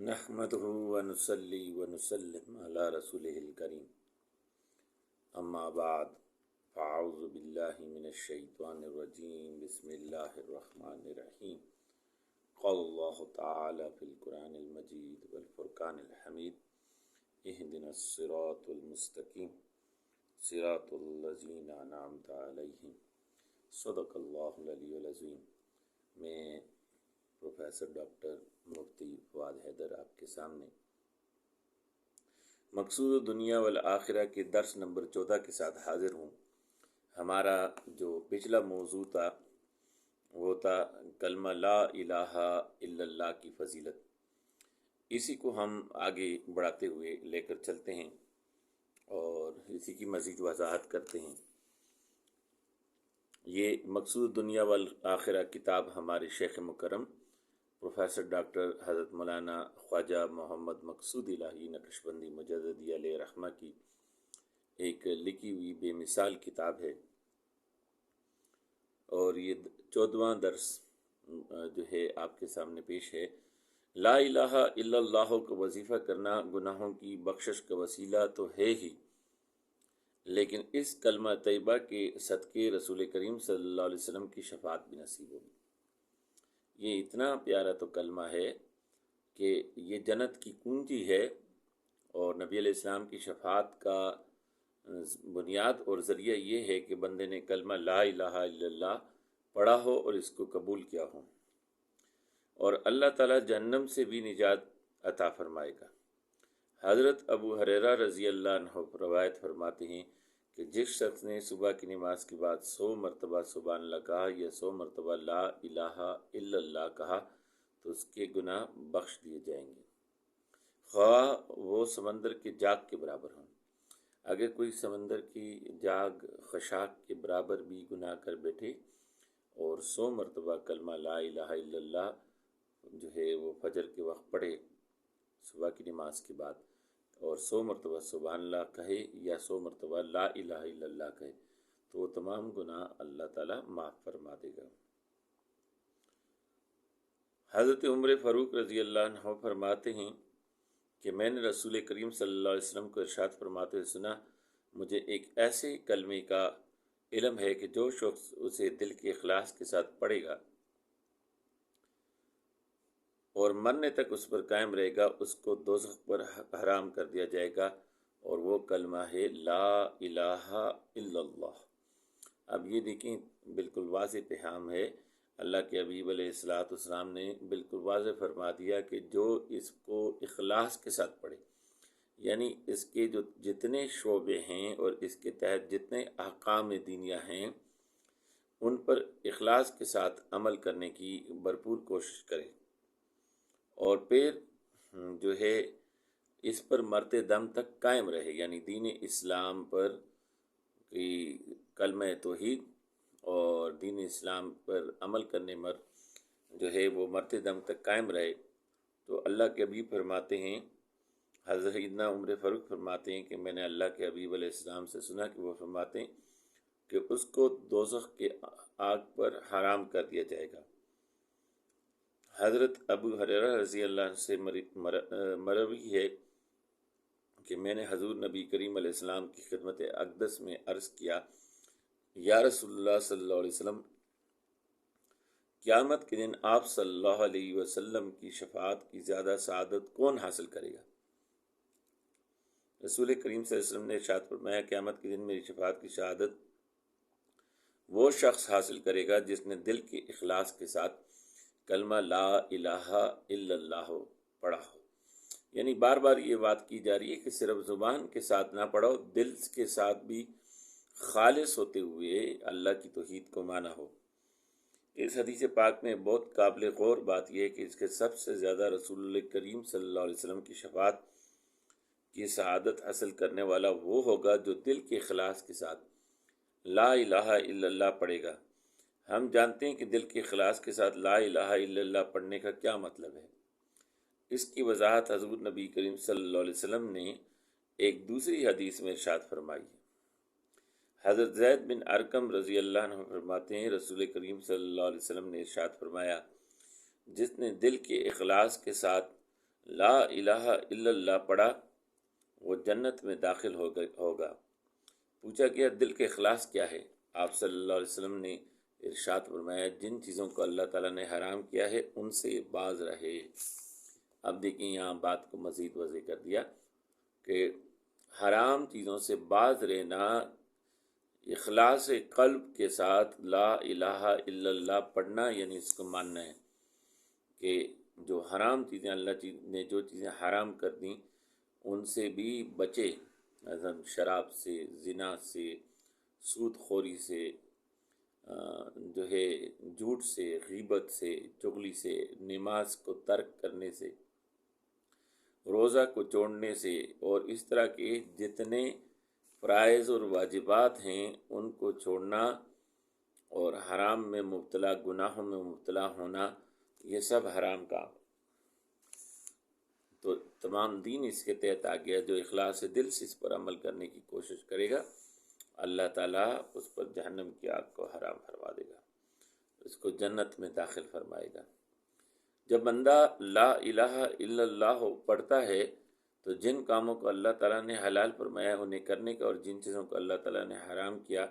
نحمدہ ونصلی ونسلم علی رسولہ الکریم، اما بعد فاعوذ باللہ من الشیطان الرجیم، بسم اللہ الرحمن الرحیم۔ قال اللہ تعالی فی القرآن المجید والفرقان الحمید، اہدنا الصراط المستقیم صراط الذین انعمت علیہم، صدق اللہ العلی العظیم۔ میں پروفیسر ڈاکٹر مفتی فؤاد حیدر آپ کے سامنے مقصود دنیا والآخرہ کے درس نمبر 14 کے ساتھ حاضر ہوں۔ ہمارا جو پچھلا موضوع تھا وہ تھا کلمہ لا الہ الا اللہ کی فضیلت۔ اسی کو ہم آگے بڑھاتے ہوئے لے کر چلتے ہیں اور اسی کی مزید وضاحت کرتے ہیں۔ یہ مقصود دنیا والآخرہ کتاب ہمارے شیخ مکرم پروفیسر ڈاکٹر حضرت مولانا خواجہ محمد مقصود الہی نقشبندی مجددی علیہ رحمہ کی ایک لکھی ہوئی بے مثال کتاب ہے، اور یہ 14واں درس جو ہے آپ کے سامنے پیش ہے۔ لا الہ الا اللہ کا وظیفہ کرنا گناہوں کی بخشش کا وسیلہ تو ہے ہی، لیکن اس کلمہ طیبہ کے صدقے رسول کریم صلی اللہ علیہ وسلم کی شفاعت بھی نصیب ہوگی۔ یہ اتنا پیارا تو کلمہ ہے کہ یہ جنت کی کنجی ہے، اور نبی علیہ السلام کی شفاعت کا بنیاد اور ذریعہ یہ ہے کہ بندے نے کلمہ لا الہ الا اللہ پڑھا ہو اور اس کو قبول کیا ہو، اور اللہ تعالیٰ جہنم سے بھی نجات عطا فرمائے گا۔ حضرت ابو ہریرہ رضی اللہ عنہ روایت فرماتے ہیں کہ جس شخص نے صبح کی نماز کے بعد 100 مرتبہ سبحان اللہ کہا یا 100 مرتبہ لا الہ الا اللہ کہا تو اس کے گناہ بخش دیے جائیں گے، خواہ وہ سمندر کے جاگ کے برابر ہوں۔ اگر کوئی سمندر کی جاگ خشاک کے برابر بھی گناہ کر بیٹھے اور 100 مرتبہ کلمہ لا الہ الا اللہ جو ہے وہ فجر کے وقت پڑھے صبح کی نماز کے بعد، اور 100 مرتبہ سبحان اللہ کہے یا 100 مرتبہ لا الہ الا اللہ کہے تو وہ تمام گناہ اللہ تعالیٰ معاف فرما دے گا۔ حضرت عمر فاروق رضی اللہ عنہ فرماتے ہیں کہ میں نے رسول کریم صلی اللہ علیہ وسلم کو ارشاد فرماتے ہوئے سنا، مجھے ایک ایسے کلمے کا علم ہے کہ جو شخص اسے دل کے اخلاص کے ساتھ پڑھے گا اور مرنے تک اس پر قائم رہے گا، اس کو دوزخ پر حرام کر دیا جائے گا، اور وہ کلمہ ہے لا الہ الا اللہ۔ اب یہ دیکھیں، بالکل واضح پیغام ہے۔ اللہ کے حبیب علیہ السلام نے بالکل واضح فرما دیا کہ جو اس کو اخلاص کے ساتھ پڑھے، یعنی اس کے جو جتنے شعبے ہیں اور اس کے تحت جتنے احکام دینیہ ہیں ان پر اخلاص کے ساتھ عمل کرنے کی بھرپور کوشش کرے، اور پھر جو ہے اس پر مرتے دم تک قائم رہے، یعنی دین اسلام پر کی کلمہ توحید اور دین اسلام پر عمل کرنے جو ہے وہ مرتے دم تک قائم رہے۔ تو اللہ کے حبیب فرماتے ہیں، حضرت سیدنا عمر فاروق فرماتے ہیں کہ میں نے اللہ کے حبیب علیہ السلام سے سنا کہ وہ فرماتے ہیں کہ اس کو دوزخ کے آگ پر حرام کر دیا جائے گا۔ حضرت ابو ہریرہ رضی اللہ عنہ سے مروی ہے کہ میں نے حضور نبی کریم علیہ السلام کی خدمت اقدس میں عرض کیا، یا رسول اللہ صلی اللہ علیہ وسلم، قیامت کے دن آپ صلی اللہ علیہ وسلم کی شفاعت کی زیادہ سعادت کون حاصل کرے گا؟ رسول کریم صلی اللہ علیہ وسلم نے ارشاد فرمایا، قیامت کے دن میری شفاعت کی شہادت وہ شخص حاصل کرے گا جس نے دل کے اخلاص کے ساتھ کلمہ لا الہ الا اللہ پڑھا ہو۔ یعنی بار بار یہ بات کی جا رہی ہے کہ صرف زبان کے ساتھ نہ پڑھو، دل کے ساتھ بھی خالص ہوتے ہوئے اللہ کی توحید کو مانا ہو۔ اس حدیث پاک میں بہت قابل غور بات یہ ہے کہ اس کے سب سے زیادہ رسول اللہ کریم صلی اللہ علیہ وسلم کی شفاعت کی سعادت حاصل کرنے والا وہ ہوگا جو دل کے اخلاص کے ساتھ لا الہ الا اللہ پڑھے گا۔ ہم جانتے ہیں کہ دل کے اخلاص کے ساتھ لا الہ الا اللہ پڑھنے کا کیا مطلب ہے۔ اس کی وضاحت حضور نبی کریم صلی اللہ علیہ وسلم نے ایک دوسری حدیث میں ارشاد فرمائی ہے۔ حضرت زید بن ارقم رضی اللہ عنہ فرماتے ہیں، رسول کریم صلی اللہ علیہ وسلم نے ارشاد فرمایا، جس نے دل کے اخلاص کے ساتھ لا الہ الا اللہ پڑھا وہ جنت میں داخل ہوگا۔ پوچھا گیا دل کے اخلاص کیا ہے؟ آپ صلی اللہ علیہ وسلم نے ارشاد فرمایا جن چیزوں کو اللہ تعالیٰ نے حرام کیا ہے ان سے باز رہے۔ اب دیکھیں یہاں بات کو مزید واضح کر دیا کہ حرام چیزوں سے باز رہنا اخلاص قلب کے ساتھ لا الہ الا اللہ پڑھنا، یعنی اس کو ماننا ہے کہ جو حرام چیزیں اللہ نے جو چیزیں حرام کر دیں ان سے بھی بچے، مثلا شراب سے، زنا سے، سود خوری سے، جو ہے جھوٹ سے، غیبت سے، چغلی سے، نماز کو ترک کرنے سے، روزہ کو چھوڑنے سے، اور اس طرح کے جتنے فرائض اور واجبات ہیں ان کو چھوڑنا، اور حرام میں مبتلا، گناہوں میں مبتلا ہونا، یہ سب حرام کام۔ تو تمام دین اس کے تحت آ گیا۔ جو اخلاص دل سے اس پر عمل کرنے کی کوشش کرے گا اللہ تعالیٰ اس پر جہنم کی آگ کو حرام فرما دے گا، اس کو جنت میں داخل فرمائے گا۔ جب بندہ لا الہ الا اللہ پڑھتا ہے تو جن کاموں کو اللہ تعالیٰ نے حلال فرمایا انہیں کرنے کا، اور جن چیزوں کو اللہ تعالیٰ نے حرام کیا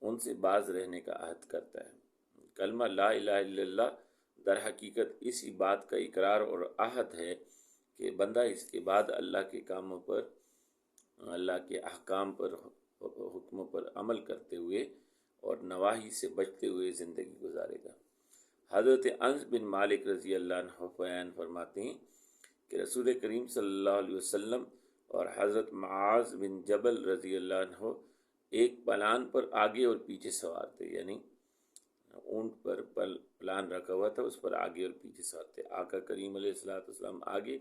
ان سے باز رہنے کا عہد کرتا ہے۔ کلمہ لا الہ الا اللہ در حقیقت اسی بات کا اقرار اور عہد ہے کہ بندہ اس کے بعد اللہ کے کاموں پر، اللہ کے احکام پر، حکموں پر عمل کرتے ہوئے اور نواہی سے بچتے ہوئے زندگی گزارے گا۔ حضرت انس بن مالک رضی اللہ عنہ بیان فرماتے ہیں کہ رسول کریم صلی اللہ علیہ وسلم اور حضرت معاذ بن جبل رضی اللہ عنہ ایک پلان پر آگے اور پیچھے سوار تھے، یعنی اونٹ پر پلان رکھا ہوا تھا، اس پر آگے اور پیچھے سوار تھے۔ آقا کریم علیہ السلام آگے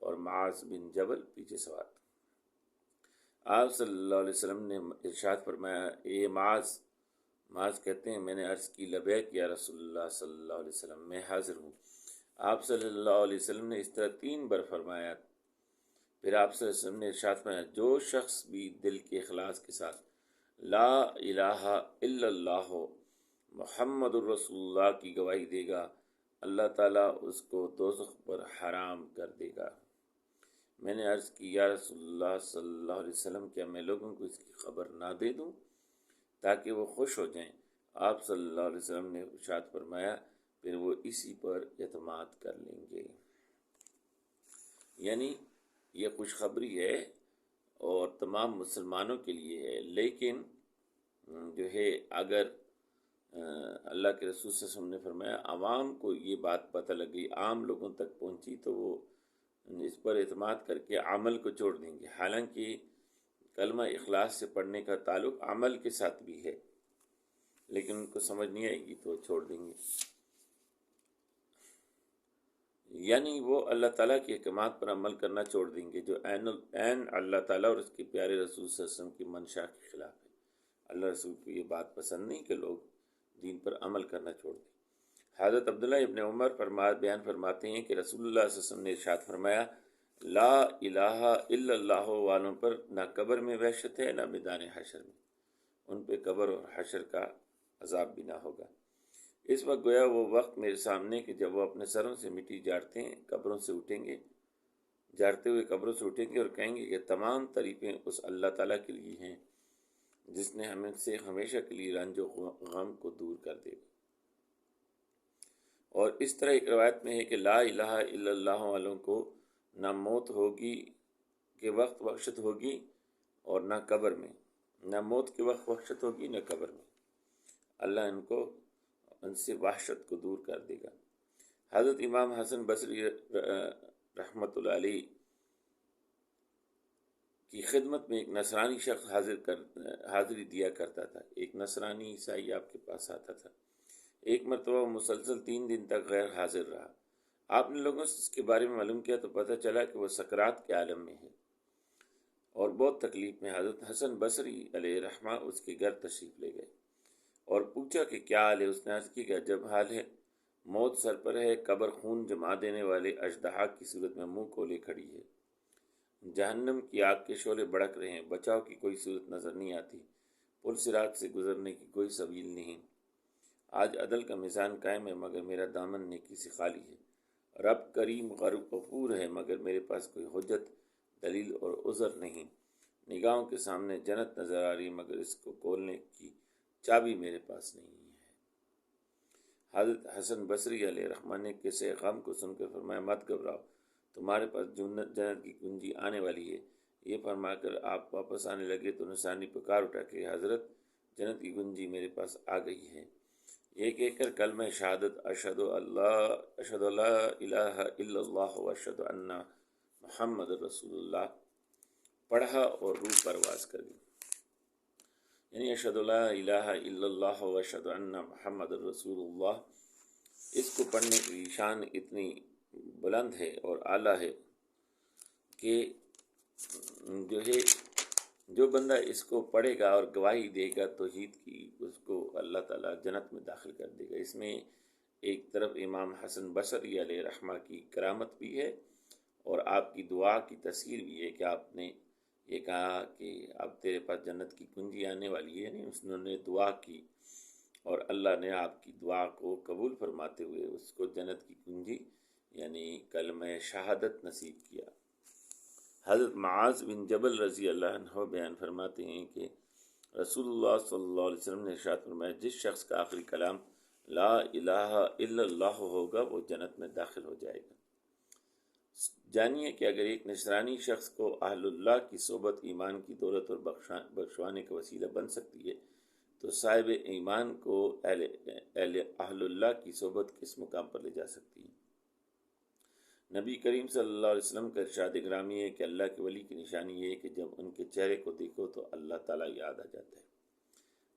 اور معاذ بن جبل پیچھے سوار تھے۔ آپ صلی اللہ علیہ وسلم نے ارشاد فرمایا اے معاذ، معاذ کہتے ہیں میں نے عرض کی لبیک یا رسول اللہ صلی اللہ علیہ وسلم، میں حاضر ہوں۔ آپ صلی اللہ علیہ وسلم نے اس طرح 3 بار فرمایا۔ پھر آپ صلی اللہ علیہ وسلم نے ارشاد فرمایا جو شخص بھی دل کے اخلاص کے ساتھ لا الہ الا اللہ محمد الرسول اللہ کی گواہی دے گا اللہ تعالیٰ اس کو دوزخ پر حرام کر دے گا۔ میں نے عرض کی یا رسول اللہ صلی اللہ علیہ وسلم کیا میں لوگوں کو اس کی خبر نہ دے دوں تاکہ وہ خوش ہو جائیں؟ آپ صلی اللہ علیہ وسلم نے ارشاد فرمایا پھر وہ اسی پر اعتماد کر لیں گے۔ یعنی یہ خوشخبری ہے اور تمام مسلمانوں کے لیے ہے، لیکن جو ہے اگر اللہ کے رسول صلی اللہ علیہ وسلم نے فرمایا عوام کو یہ بات پتہ لگ گئی، عام لوگوں تک پہنچی تو وہ اس پر اعتماد کر کے عمل کو چھوڑ دیں گے۔ حالانکہ کلمہ اخلاص سے پڑھنے کا تعلق عمل کے ساتھ بھی ہے، لیکن ان کو سمجھ نہیں آئے گی تو چھوڑ دیں گے۔ یعنی وہ اللہ تعالیٰ کے احکامات پر عمل کرنا چھوڑ دیں گے جو عین اللہ تعالیٰ اور اس کے پیارے رسول صلی اللہ علیہ وسلم کی منشا کے خلاف ہے۔ اللہ رسول کو یہ بات پسند نہیں کہ لوگ دین پر عمل کرنا چھوڑ دیں۔ حضرت عبداللہ ابن عمر بیان فرماتے ہیں کہ رسول اللہ صلی اللہ علیہ وسلم نے ارشاد فرمایا لا الہ الا اللہ والوں پر نہ قبر میں وحشت ہے نہ میدان حشر میں، ان پہ قبر اور حشر کا عذاب بھی نہ ہوگا۔ اس وقت گویا وہ وقت میرے سامنے کہ جب وہ اپنے سروں سے مٹی جاڑتے ہیں، قبروں سے اٹھیں گے، جاڑتے ہوئے قبروں سے اٹھیں گے اور کہیں گے کہ تمام تعریفیں اس اللہ تعالیٰ کے لیے ہیں جس نے ہمیں سے ہمیشہ کے لیے رنج و غم کو دور کر دے گا۔ اور اس طرح ایک روایت میں ہے کہ لا الہ الا اللہ والوں کو نہ موت ہوگی کے وقت وحشت ہوگی اور نہ قبر میں، نہ موت کے وقت وحشت ہوگی نہ قبر میں، اللہ ان سے وحشت کو دور کر دے گا۔ حضرت امام حسن بصری رحمۃ اللہ علیہ کی خدمت میں ایک نصرانی شخص حاضری دیا کرتا تھا۔ ایک نصرانی عیسائی آپ کے پاس آتا تھا۔ ایک مرتبہ وہ مسلسل 3 دن تک غیر حاضر رہا۔ آپ نے لوگوں سے اس کے بارے میں معلوم کیا تو پتہ چلا کہ وہ سکرات کے عالم میں ہے اور بہت تکلیف میں۔ حضرت حسن بصری علیہ رحمہ اس کے گھر تشریف لے گئے اور پوچھا کہ کیا حال ہے؟ اس نے عرض کی کہ عجب حال ہے، موت سر پر ہے، قبر خون جما دینے والے اژدہا کی صورت میں منہ کھولے کھڑی ہے، جہنم کی آگ کے شعلے بھڑک رہے ہیں، بچاؤ کی کوئی صورت نظر نہیں آتی، پل صراط سے گزرنے کی کوئی سبیل نہیں، آج عدل کا میزان قائم ہے مگر میرا دامن نیکی سے خالی ہے، رب کریم غفور ہے، مگر میرے پاس کوئی حجت، دلیل اور عذر نہیں۔ نگاہوں کے سامنے جنت نظر آ رہی، مگر اس کو کھولنے کی چابی میرے پاس نہیں ہے۔ حضرت حسن بصری علیہ رحمٰن نے قصے غم کو سن کر فرمایا، مت گھبراؤ، تمہارے پاس جنت کی کنجی آنے والی ہے۔ یہ فرما کر آپ واپس آنے لگے تو نصرانی پکار اٹھا کہ حضرت، جنت کی کنجی میرے پاس آ گئی ہے۔ یہ کہہ کر کلمہ شہادت اشہد لا الہ الا اللہ و اشہد ان محمد رسول اللہ پڑھا اور روح پرواز کر گئی۔ یعنی اشہد لا الہ الا اللہ و اشہد ان محمد رسول اللہ، اس کو پڑھنے کی شان اتنی بلند ہے اور اعلیٰ ہے کہ جو بندہ اس کو پڑھے گا اور گواہی دے گا توحید کی، اس کو اللہ تعالیٰ جنت میں داخل کر دے گا۔ اس میں ایک طرف امام حسن بصری علیہ رحمہ کی کرامت بھی ہے اور آپ کی دعا کی تذکیر بھی ہے کہ آپ نے یہ کہا کہ اب تیرے پاس جنت کی کنجی آنے والی ہے، یعنی انہوں نے دعا کی اور اللہ نے آپ کی دعا کو قبول فرماتے ہوئے اس کو جنت کی کنجی یعنی کلمہ شہادت نصیب کیا۔ حضرت معاذ بن جبل رضی اللہ عنہ بیان فرماتے ہیں کہ رسول اللہ صلی اللہ علیہ وسلم نے ارشاد فرمایا، جس شخص کا آخری کلام لا الہ الا اللہ ہوگا وہ جنت میں داخل ہو جائے گا۔ جانیے کہ اگر ایک نصرانی شخص کو اہل اللہ کی صحبت ایمان کی دولت اور بخشوانے کا وسیلہ بن سکتی ہے، تو صاحب ایمان کو اہل اللہ کی صحبت کس مقام پر لے جا سکتی ہے؟ نبی کریم صلی اللہ علیہ وسلم کا ارشاد گرامی ہے کہ اللہ کے ولی کی نشانی یہ ہے کہ جب ان کے چہرے کو دیکھو تو اللہ تعالیٰ یاد آ جاتا ہے۔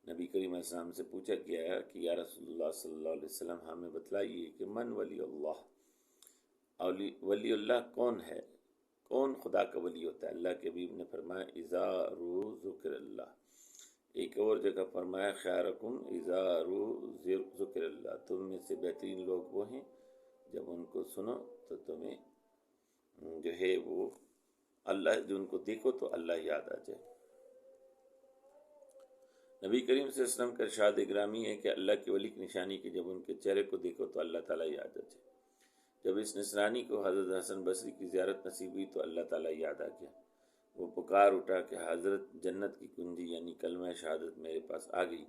نبی کریم علیہ السلام سے پوچھا گیا کہ یا رسول اللہ صلی اللہ علیہ وسلم، ہمیں بتلائیے کہ من ولی اللہ، ولی اللہ کون ہے، کون خدا کا ولی ہوتا ہے؟ اللہ کے حبیب نے فرمایا اذا رو ذکر اللہ۔ ایک اور جگہ فرمایا خیرکم اذا رو ذکر اللہ، تم میں سے بہترین لوگ وہ ہیں جب ان کو سنو تو تمہیں جو ہے وہ اللہ، جو ان کو دیکھو تو اللہ یاد آ جائے۔ نبی کریم صلی اللہ علیہ وسلم کا ارشاد گرامی ہے کہ اللہ کے ولی کی نشانی کہ جب ان کے چہرے کو دیکھو تو اللہ تعالیٰ یاد آ جائے۔ جب اس نصرانی کو حضرت حسن بصری کی زیارت نصیب ہوئی تو اللہ تعالیٰ یاد آ گیا۔ وہ پکار اٹھا کہ حضرت، جنت کی کنجی یعنی کلمہ شہادت میرے پاس آ گئی۔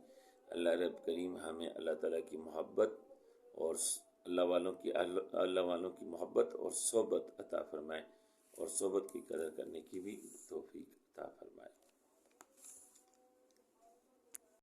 اللہ رب کریم ہمیں اللہ تعالیٰ کی محبت اور اللہ والوں کی محبت اور صحبت عطا فرمائے اور صحبت کی قدر کرنے کی بھی توفیق عطا فرمائے۔